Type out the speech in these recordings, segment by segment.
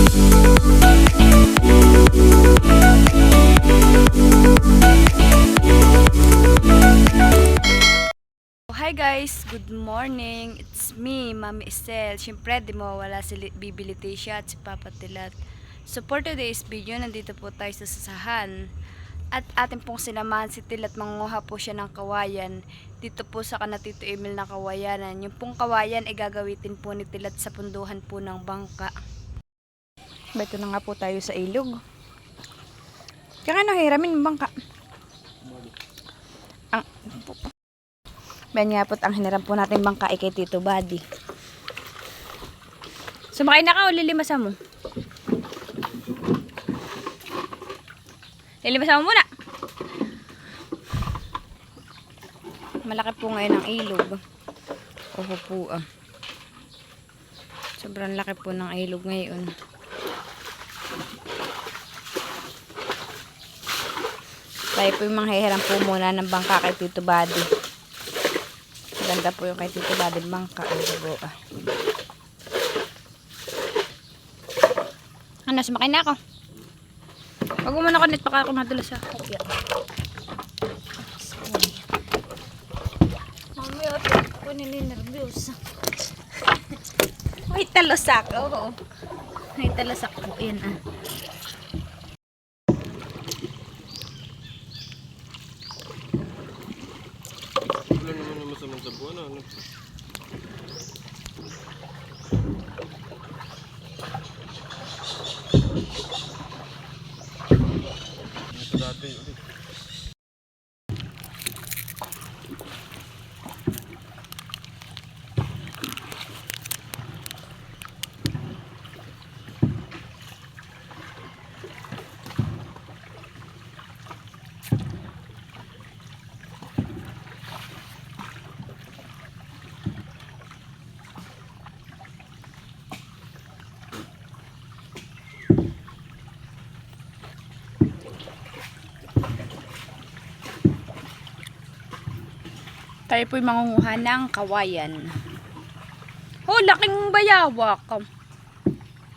Hi guys, good morning. It's me, Mami Estel. Siyempre, di mawawala si Bibi Leticia at si Papa Tilat. So for today's video, nandito po tayo sa sasahan. At atin pong sinamahan si Tilat, manguha po siya ng kawayan. Dito po sa kanatito Emil na kawayanan. Yung pong kawayan ay gagawitin po ni Tilat sa punduhan po ng bangka. Ito na nga po tayo sa ilog. Kaya ano, hiramin yung bangka. Ben nga po ang hiniram po natin bangka kay Tito Buddy. Sumakay na ka o lilimasan mo? Lilimasan mo muna. Malaki po ngayon ang ilog. Oho po ah. Sobrang laki po ng ilog ngayon. Tayo po yung manghihiram po muna ng bangka kay Tito Buddy. Ganda po yung kay Tito Buddy bangka. Ano, sumakay na ako. Wag mo muna ako net, baka ako madulas sa kopya. Mami, ako nininervyos. May talosak. Oo. May talosak po. Ayan ah. Wala naman yung masamang sa buwan, ano? Ito dati ulit. Tayo po'y mangunguha ng kawayan. Oh, laking bayawak.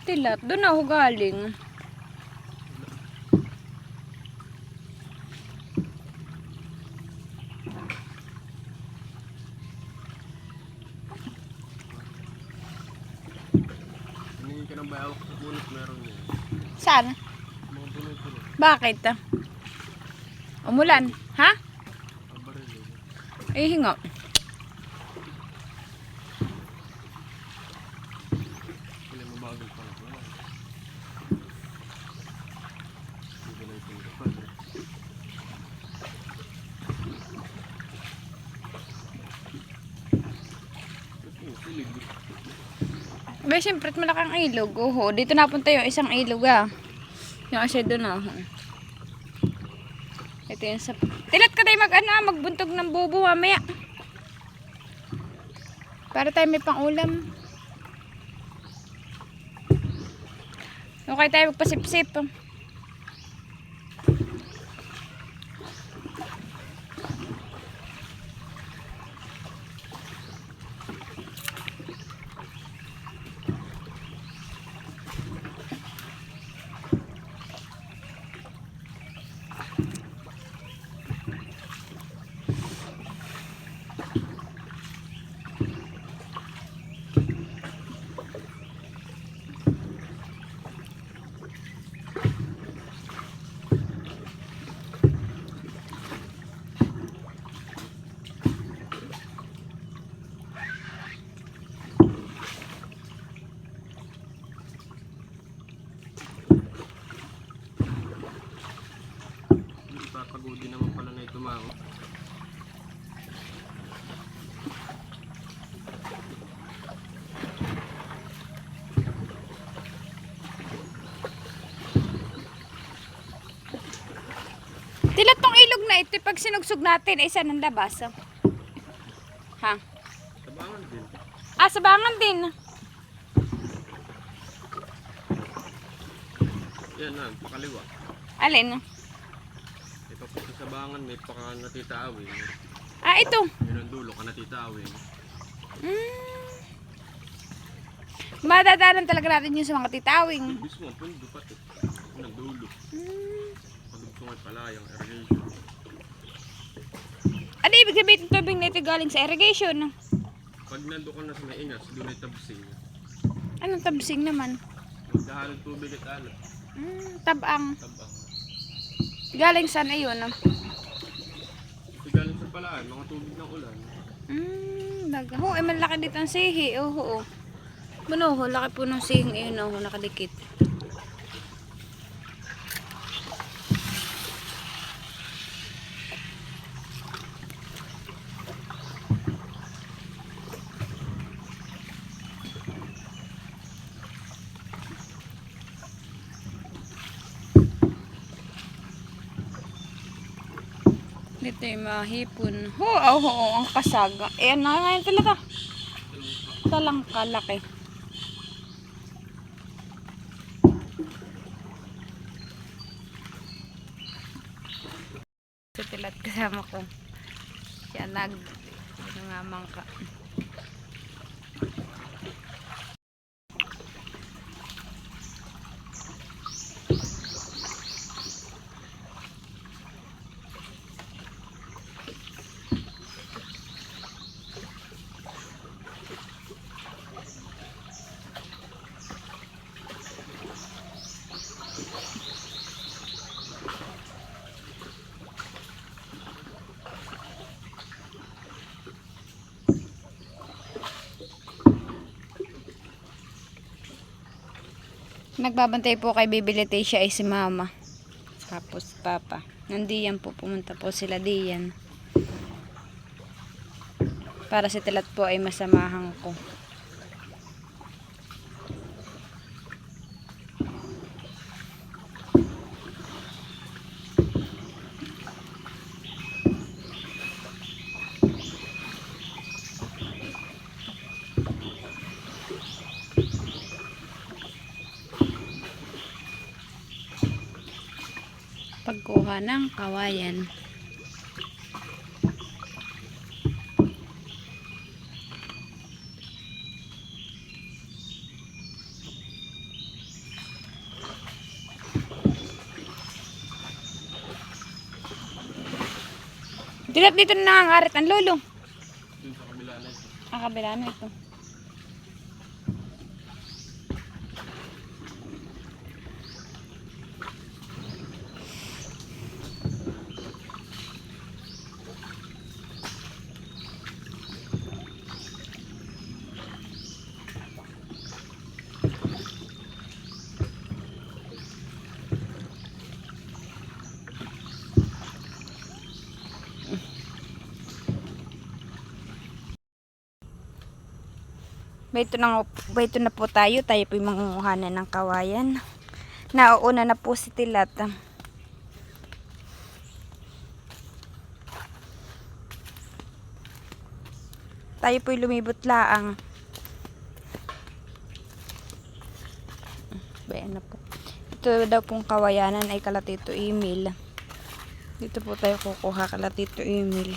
Tilat, doon ako galing. Hiningin ka ng bayawak sa bunot, meron niya. Saan? Mga bunot-bunot. Bakit? Umulan? Ha? Kabaril eh. Eh, hinga. Kaya mabagal pa lang. Hindi ko na itinda pa. Silig. Ba, siyempre, malakang ilog. Oho, dito napunta yung isang ilog ah. Yung asya doon ah. Ito yung sa... Tilat ka tayo magbuntog ng bubo mamaya. Para tayo may pang ulam. Okay tayo magpasip-sip. Papagodi naman pala na ito mao. Tilat tong ilog na ito, pag sinugsog natin, ay isa ng labas. Ha? Tabangan din. Ah, sabangan din. Yan na, pakaliwa. Alin? Ito po sa sabangan, may paka natitaawin. Ah, ito. Yun ang dulo ka natitaawin. Madadaanan talaga natin yun sa mga titawing. Mismo, pundo pati. Nagdulo. Hmm. Kadugtungan pala yung irrigation. Ano ibig sabihin ng tubig na ito galing sa irrigation? Pag nando ka na sa may ingas, doon ay tabsing. Anong tabsing naman? Magdahalang tubig at alat. Tabang. Tabang. Galing saan ayun? Ito galing sa palaan, mga tubig ng ulan. Daga. Ho, ay malaki dito ang sihi. Oo. Ano ho, laki po ng sihing ayun. Oh, nakadikit. Dito yung mga hipon. Ang kasaga. Eh, ano ngayon talaga? Talang kalaki. Tilat kasama ko. Siya nangamang ka. Nagbabantay po kay Baby Leticia ay si Mama. Tapos Papa. Nandiyan po, pumunta po sila diyan. Para si Tilat po ay masamahan ko. Pagkuha ng kawayan. Dilat dito na nangangarit ang lolo. Doon sa kabila na ito. Ang kabila na ito. Bayto na po tayo. Tayo po yung mangunguhanan ng kawayan. Nauuna na po si Tilat. Tayo po yung lumibot laang. Bayan na po. Ito daw pong kawayanan ay kala Tito Emil. Dito po tayo kukuha kala Tito Emil.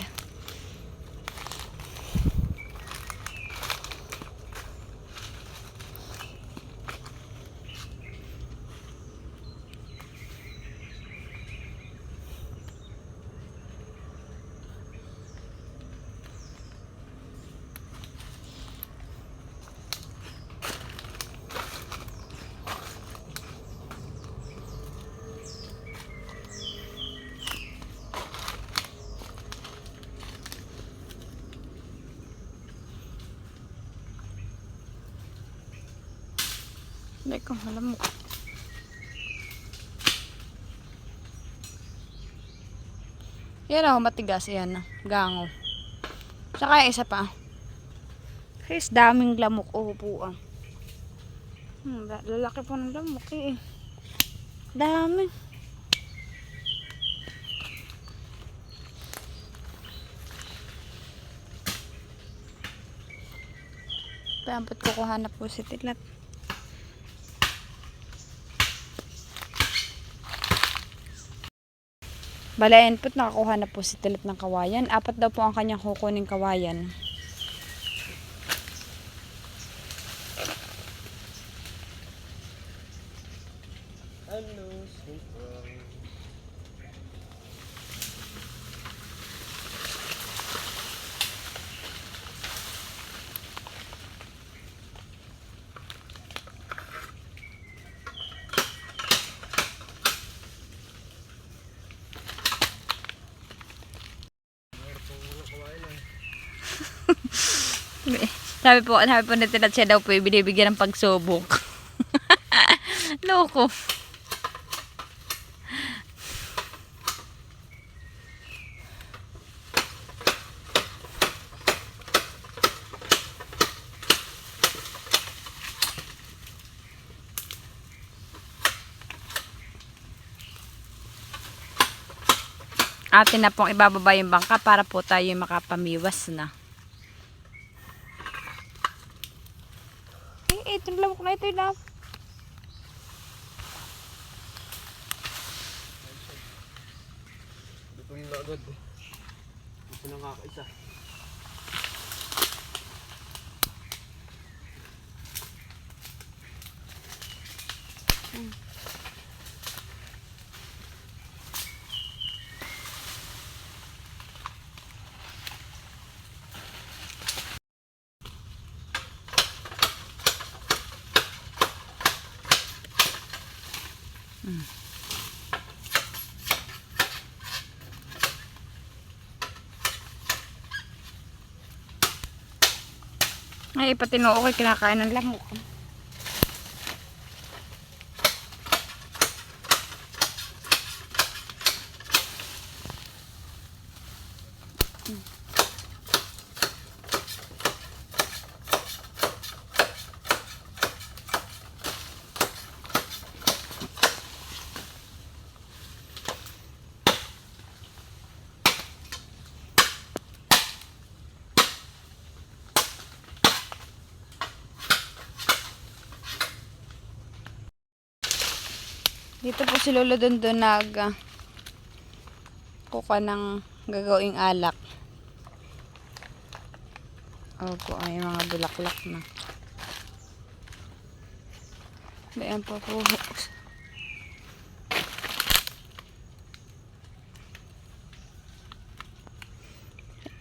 Hindi ko alam mo. Yan ako matigas yan. Gango. Saka isa pa. Guys, daming lamok. Upo ah. Lalaki pa ng lamok eh. Dami. Pampot kukuha na po si Tilat. Balayan po't nakakuha na po si Tilat ng kawayan. 4 daw po ang kanyang kukuning kawayan. Ano, super. Sabi po natin at siya daw po binibigyan ng pagsubok. Loko. Atin na pong ibababa yung bangka para po tayo makapamiwas na. Ito na lamok na ito na. Dito yung agad. Dito na kakaisa. Ay, pati noo ko kinakain ng lamok. Dito po si Lolo Dondo kuka ng gagawing alak. Opo, ay mga bulaklak na. Ayan po po.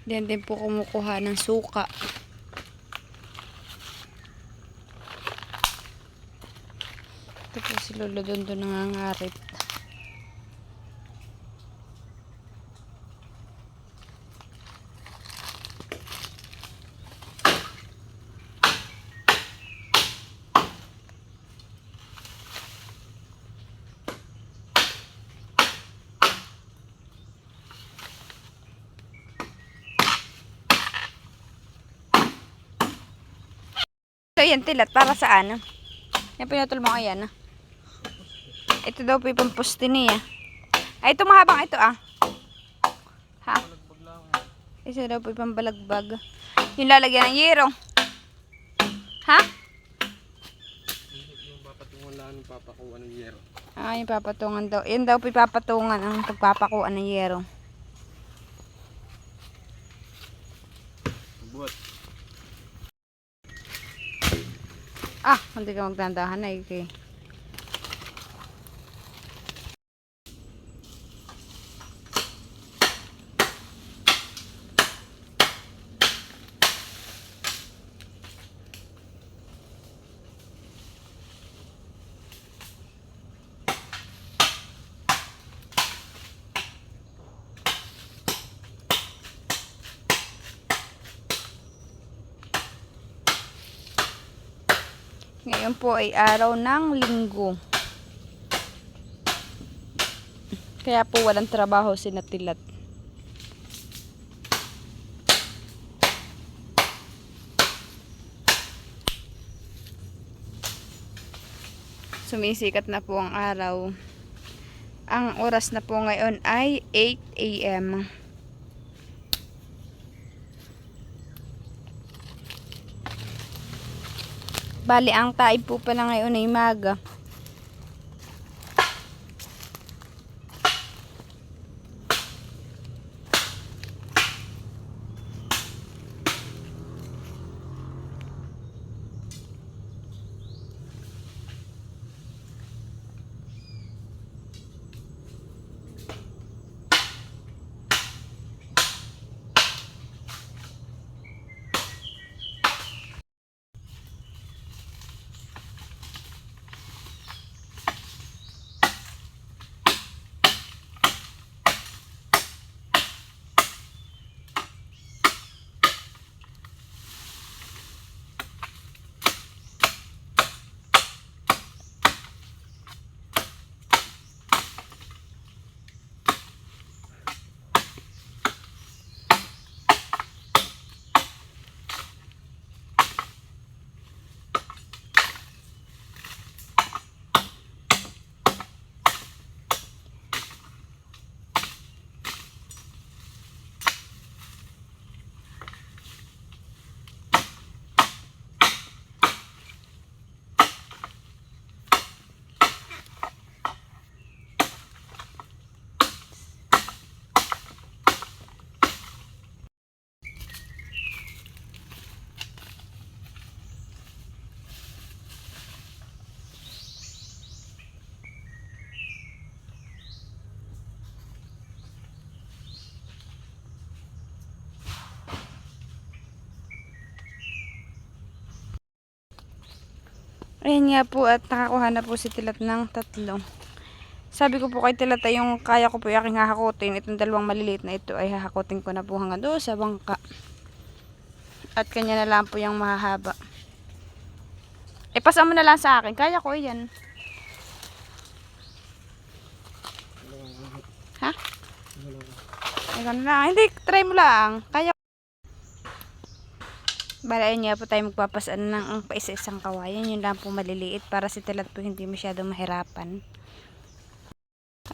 Diyan din po kumukuha ng suka. Ito po si Lolo Dondo nangangarit. So yan tilat para saan? Yan pinutol mo ayan. Ito daw po yung pampusti niya. Ay ito mahabang ito ah. Ha? Ito daw po yung pambalagbag. Yung lalagyan ng yero. Ha? Yung papatungan lang ng papakuha ng yero. Ah, yung papatungan daw. Yan daw po yung papatungan ang pagpapakuan ng yero. Buhat. Ah, hindi ka magdandahan na okay. Ngayon po ay araw ng linggo. Kaya po walang trabaho si Natilat. Sumisikat na po ang araw. Ang oras na po ngayon ay 8 AM. Bali, ang taib po pala ngayon ay maga. Ayan nga po at nakakuha na po si Tilat ng 3. Sabi ko po kay Tilat ay yung kaya ko po yung aking hahakutin. Itong dalawang maliliit na ito ay hahakutin ko na po hanggang doon sa bangka. At kanya na lang po yung mahahaba. Pasa mo na lang sa akin. Kaya ko yan. Ha? Ikaw na lang. Hindi, try mo lang. Kaya. Balayan niya po tayo magpapasaan ng ang paisa-isang kawayan. Yun lang po maliliit para si Tilat po hindi masyadong mahirapan.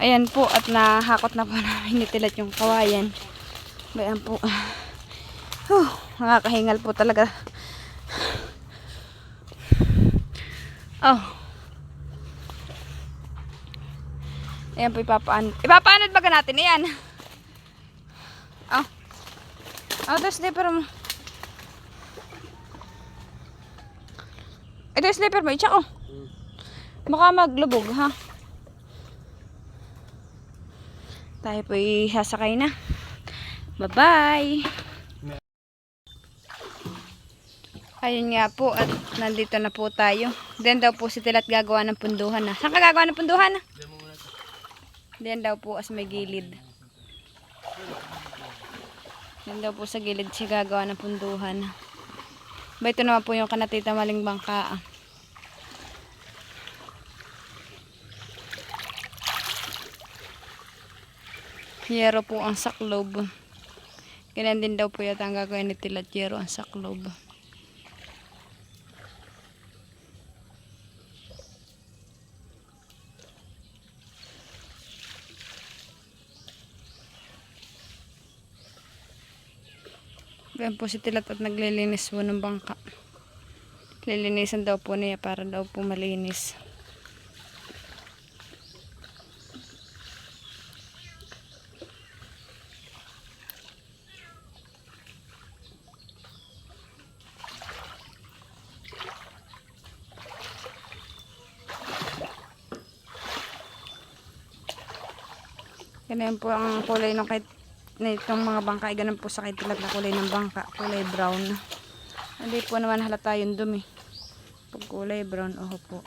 Ayan po at nahakot na po namin ni Tilat yung kawayan. Bayan po. Nakakahingal po talaga. Oh. Ayan po ipapaanod. Ipapaanod ba natin? Ayan. Oh. Oh, ito slipper mo. Ito yung slipper mo. I-check oh. Baka maglubog ha. Tayo po sasakay na. Bye-bye. Ayun nga po at nandito na po tayo. Diyan daw po si Tilat gagawa ng punduhan na. Saan ka gagawa ng punduhan na? Diyan daw po as may gilid. Diyan daw po sa gilid siya gagawa ng punduhan. Ba ito naman po yung kanatita maling bangka. Yero po ang saklob. Ganyan din daw po yata ang gagawin ni Tilat. Yero ang saklob. Ayan po si Tilat at naglilinis po ng bangka. Lilinisan daw po niya para daw po malinis. Ganyan po ang kulay ng kahit na itong mga bangka ay ganun po sa kay Tilat na kulay ng bangka, kulay brown. Hindi po naman halata yung dumi. Pag kulay brown, oho po.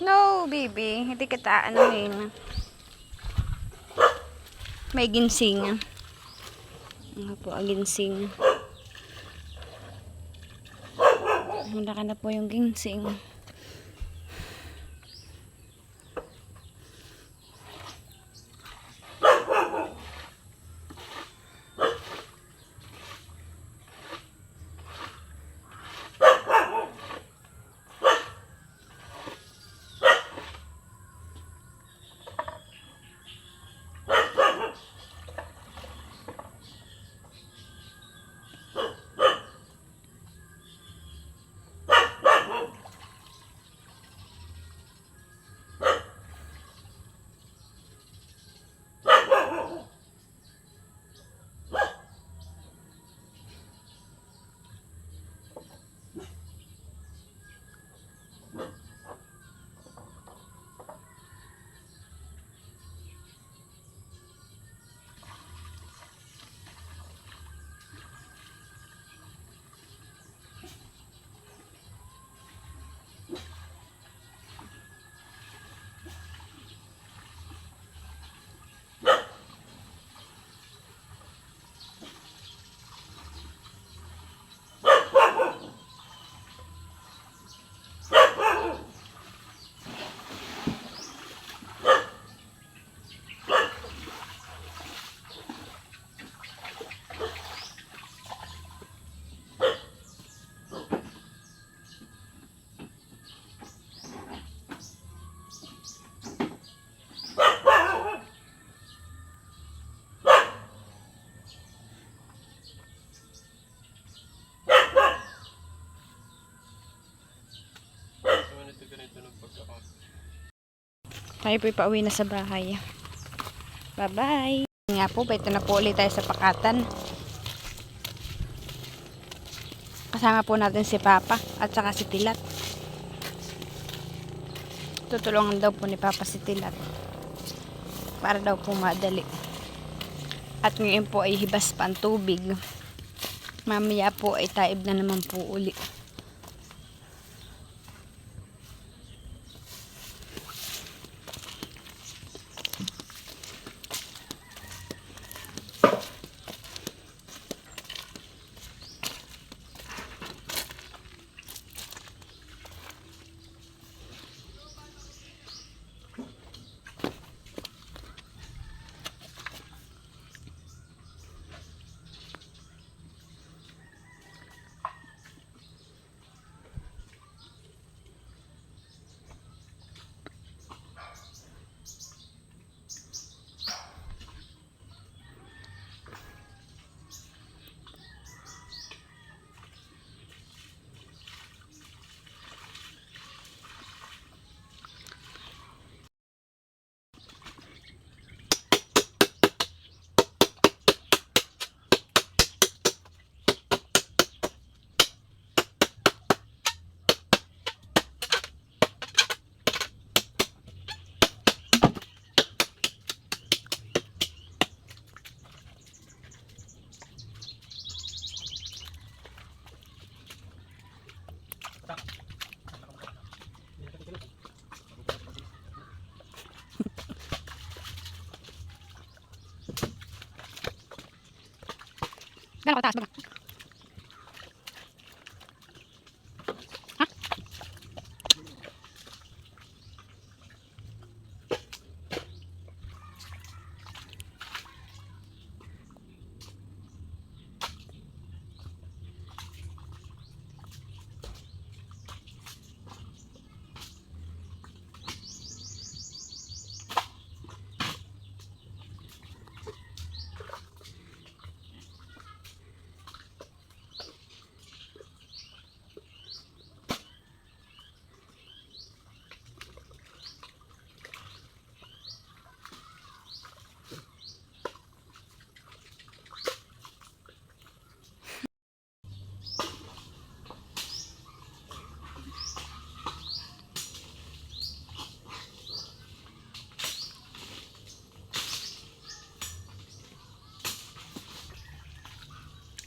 No, baby. Hindi kita anuhin. May ginseng. Ano po, ang ginseng. Malaki na po yung ginseng. Tayo po'y pauwi na sa bahay. Bye-bye! Nga po, ito na po ulit tayo sa Pakatan. Kasama po natin si Papa at saka si Tilat. Tutulungan daw po ni Papa si Tilat para daw po madali. At ngayon po ay hibas pa ang tubig. Mamaya po ay taib na naman po uli. Gano'n kataas ba? Ha?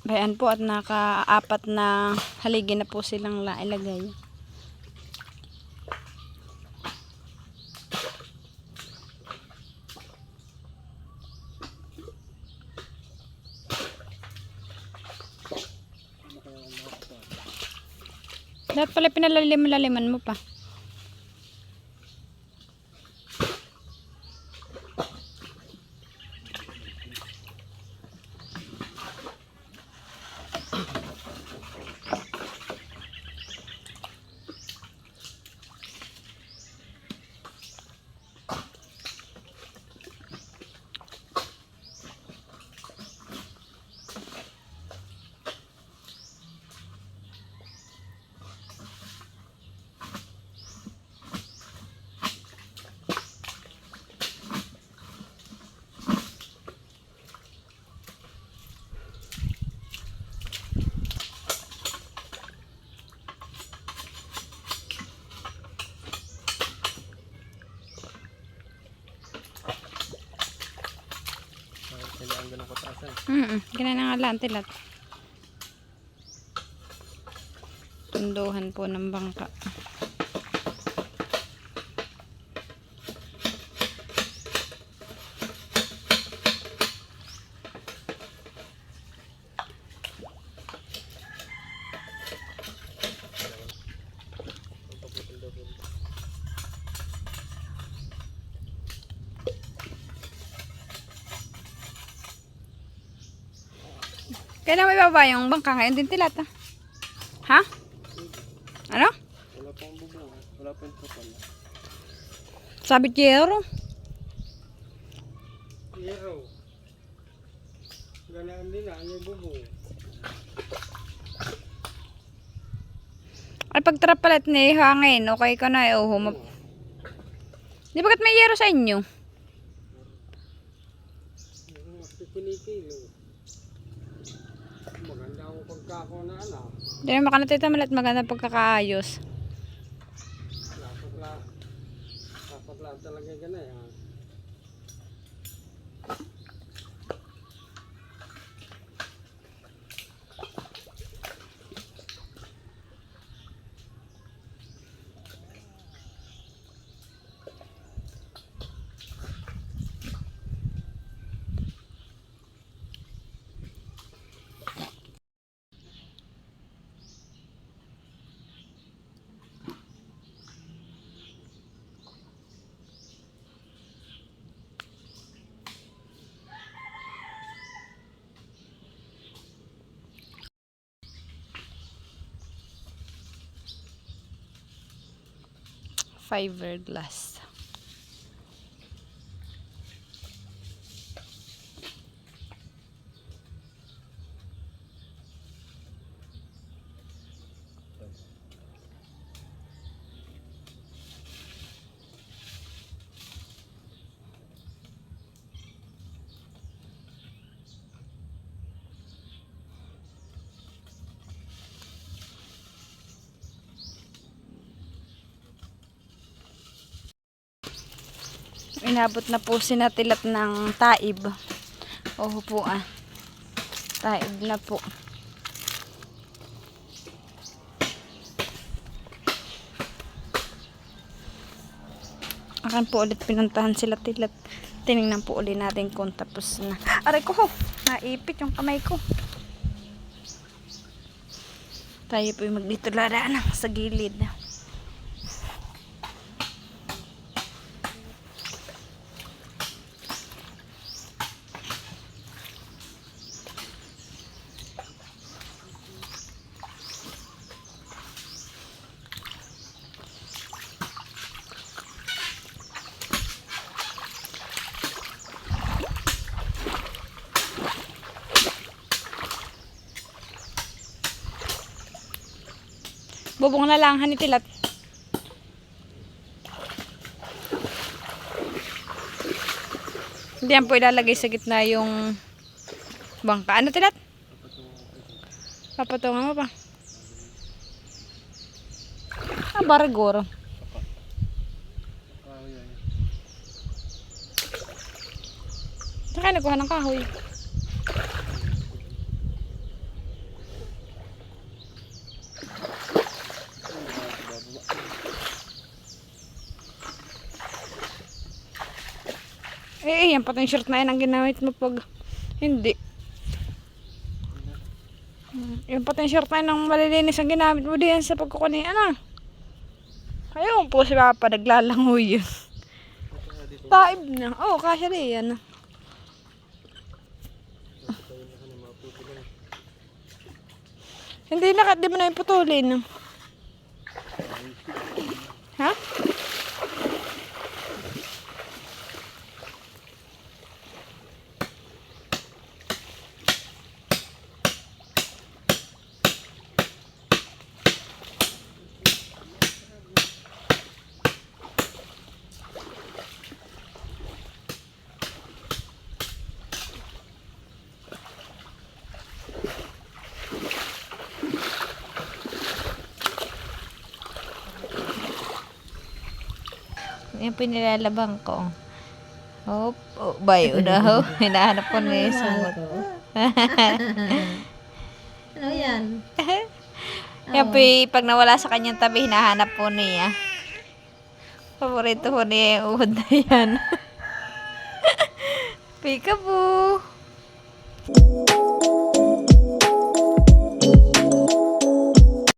Bayan po at naka-apat na haligi na po silang ilagay. Dapat pala pinalalim-laliman mo pa. Kailangan ganun kataasan. Ganun nga lang Tilat. Tunduhan po ng bangka. Kailan may baba yung bangka ngayon din Tilat? Ha? Ano? Wala pang bubong. Wala pang trapal. Sabi Jero. Hero. Ganaan din na. Yung bubong. Ay pag trapalat ni hangin, okay ka na eh. Di bakit may yero sa inyo? Mas pipinikilos. Maganda ang pagkako na ano. Di naman makanatita malat maganda pagkakaayos. Dapat lang talaga ganyan. Ha? Fiberglass. Inabot na po sinatilat ng taib. Oho po taib na po. Akan po ulit pinuntahan sila tilat. Tinignan po ulit natin kung tapos na. Aray ko ho! Naipit yung kamay ko. Tayo po yung maglitulada na sa gilid. Bubong na lang hanitilat. Hindi yan po ilalagay sa gitna yung bangka. Ano tilat? Papatungan mo pa. Barigoro. Saka nagkuha ng kahoy. Yan pati yung shirt na yan ang ginamit mo pag hindi. Yan pati yung shirt na yan ang malilinis ang ginamit mo diyan sa pagkukunian Ayaw po si Papa naglalangoy yun. Taib na. Oo, kasya rin yan. Hindi na, di mo na yung putulin. Ha? Yan po yung nilalabang ko. Oh, bayo na ho. Hinahanap ko na yung sumot. Ano yan? Yan po pag nawala sa kanyang tabi, hinahanap po niya. Paborito po niya yung uhod na yan. Peekaboo!